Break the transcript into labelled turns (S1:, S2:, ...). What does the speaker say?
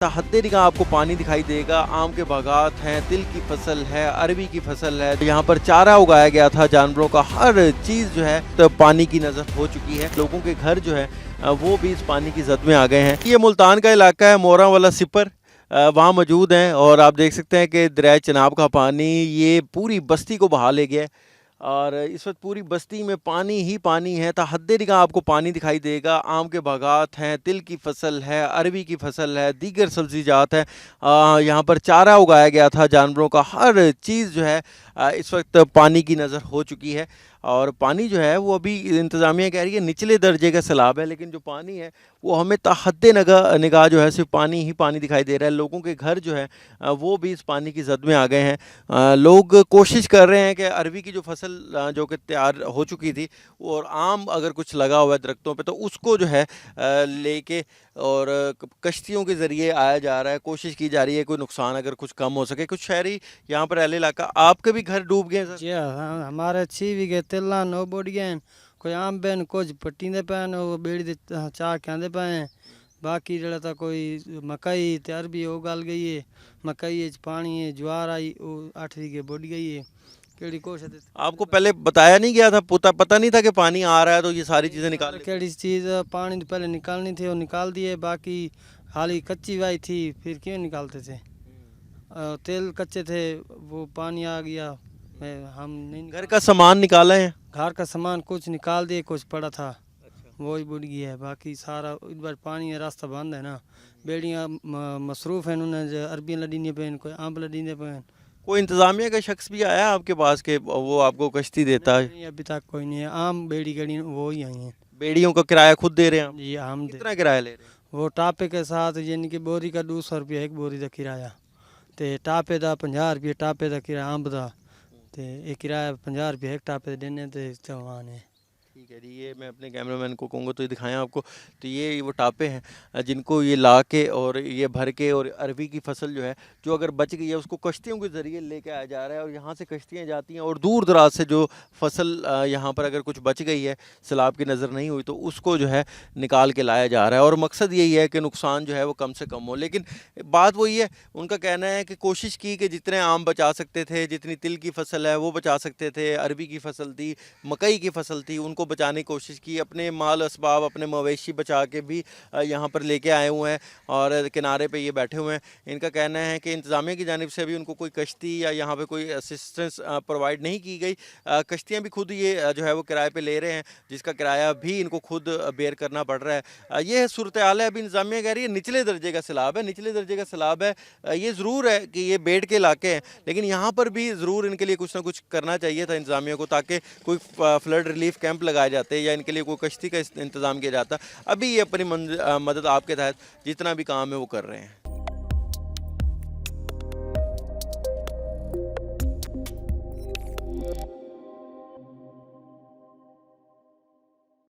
S1: हद्दे निगाह आपको पानी दिखाई देगा। आम के बागात हैं, तिल की फसल है, अरबी की फसल है। यहाँ पर चारा उगाया गया था जानवरों का, हर चीज़ जो है तो पानी की नज़र हो चुकी है। लोगों के घर जो है वो भी इस पानी की जद में आ गए हैं। ये मुल्तान का इलाका है, मोरा वाला सिपर वहाँ मौजूद हैं और आप देख सकते हैं कि दरिया चनाब का पानी ये पूरी बस्ती को बहा ले गया है और इस वक्त पूरी बस्ती में पानी ही पानी है। हद्दे निगाह आपको पानी दिखाई देगा। आम के बागात हैं, तिल की फसल है, अरबी की फसल है, दीगर सब्ज़ीजात हैं। यहाँ पर चारा उगाया गया था जानवरों का, हर चीज़ जो है इस वक्त पानी की नज़र हो चुकी है। और पानी जो है वो अभी इंतज़ामिया कह रही है निचले दर्जे का सैलाब है, लेकिन जो पानी है वो हमें हद्दे निगाह जो है सिर्फ पानी ही पानी दिखाई दे रहा है। लोगों के घर जो है वो भी इस पानी की जद में आ गए हैं। लोग कोशिश कर रहे हैं कि अरबी की जो फसल जो कि तैयार हो चुकी थी और आम अगर कुछ लगा हुआ है दरख्तों पे तो उसको जो है लेके और कश्तियों के ज़रिए आया जा रहा है। कोशिश की जा रही है कोई नुकसान अगर कुछ कम हो सके। कुछ शहरी यहाँ पर अहले इलाका, आपके भी घर डूब गए सर?
S2: जी हाँ, हमारे 6 बीघे तिल्ला 9 बुड़ गए। कोई आम बैन कुछ पट्टींदे पे वो बेड़ी दे चाह कहते पे। बाकी जड़ा था कोई मकई ते अरबी वो गल गई है। मकई पानी है, ज्वार आई वो 8 बीघे बुड़ गई है। केड़ी कोशिश
S1: आपको पहले बताया नहीं गया था, पता नहीं था कि पानी आ रहा है तो ये सारी चीज़ें निकाल
S2: केड़ी चीज़ पानी तो पहले निकालनी थी वो निकाल दिए। बाकी हाली कच्ची वाई थी फिर क्यों निकालते थे। तेल कच्चे थे वो पानी आ गया। हम नहीं
S1: घर का सामान निकाला है?
S2: घर का सामान कुछ निकाल दिए, कुछ पड़ा था वो ही बुड़ गया है। बाकी सारा इस बार पानी है, रास्ता बंद है ना। बेड़ियाँ मसरूफ़ हैं, उन्हें अरबियाँ लड़ीने पे, कोई आम लड़ीने पे।
S1: कोई इंतज़ामिया का शख्स भी आया आपके पास के वो आपको कश्ती देता है?
S2: नहीं, अभी तक कोई नहीं है। आम बेड़ी गड़ी वो ही आई हैं।
S1: बेड़ियों का किराया खुद दे रहे हैं आप?
S2: जी हम
S1: कितना किराया ले रहे हैं?
S2: वो टापे के साथ यानी कि बोरी का 200 रुपये एक बोरी का किराया। तो टापे का 50 रुपये टापे का किराया आंब का। तो ये किराया 50 रुपये एक टापे देने तो चौहान है।
S1: ठीक है जी, ये मैं अपने कैमरामैन को कहूँगा तो ये दिखाएं आपको। तो ये वो टापे हैं जिनको ये ला के और ये भर के और अरबी की फसल जो है जो अगर बच गई है उसको कश्तियों के ज़रिए लेके आया जा रहा है और यहाँ से कश्तियाँ जाती हैं और दूर दराज से जो फसल यहाँ पर अगर कुछ बच गई है, सैलाब की नज़र नहीं हुई तो उसको जो है निकाल के लाया जा रहा है। और मकसद यही है कि नुकसान जो है वो कम से कम हो। लेकिन बात वही है, उनका कहना है कि कोशिश की कि जितने आम बचा सकते थे, जितनी तिल की फसल है वो बचा सकते थे, अरबी की फसल थी, मकई की फसल थी, उनको बचाने की कोशिश की। अपने माल असबाब, अपने मवेशी बचा के भी यहाँ पर लेके आए हुए हैं और किनारे पे ये बैठे हुए हैं। इनका कहना है कि इंतज़ामिया की जानिब से भी उनको कोई कश्ती या यहाँ पे कोई असिस्टेंस प्रोवाइड नहीं की गई। कश्तियाँ भी खुद ये जो है वो किराए पे ले रहे हैं, जिसका किराया भी इनको खुद बेयर करना पड़ रहा है। ये सूरत हाल है। अभी इंतज़ामिया कह रही है निचले दर्जे का सैलाब है, निचले दर्जे का सैलाब है। ये ज़रूर है कि ये बेड़ के इलाके हैं, लेकिन यहाँ पर भी ज़रूर इनके लिए कुछ ना कुछ करना चाहिए था इंतज़ामिया को, ताकि कोई फ्लड रिलीफ कैंप लगाए जाते या इनके लिए कोई कश्ती का इंतज़ाम किया जाता। अभी ये अपनी मदद आपके तहत जितना भी काम है वो कर रहे हैं।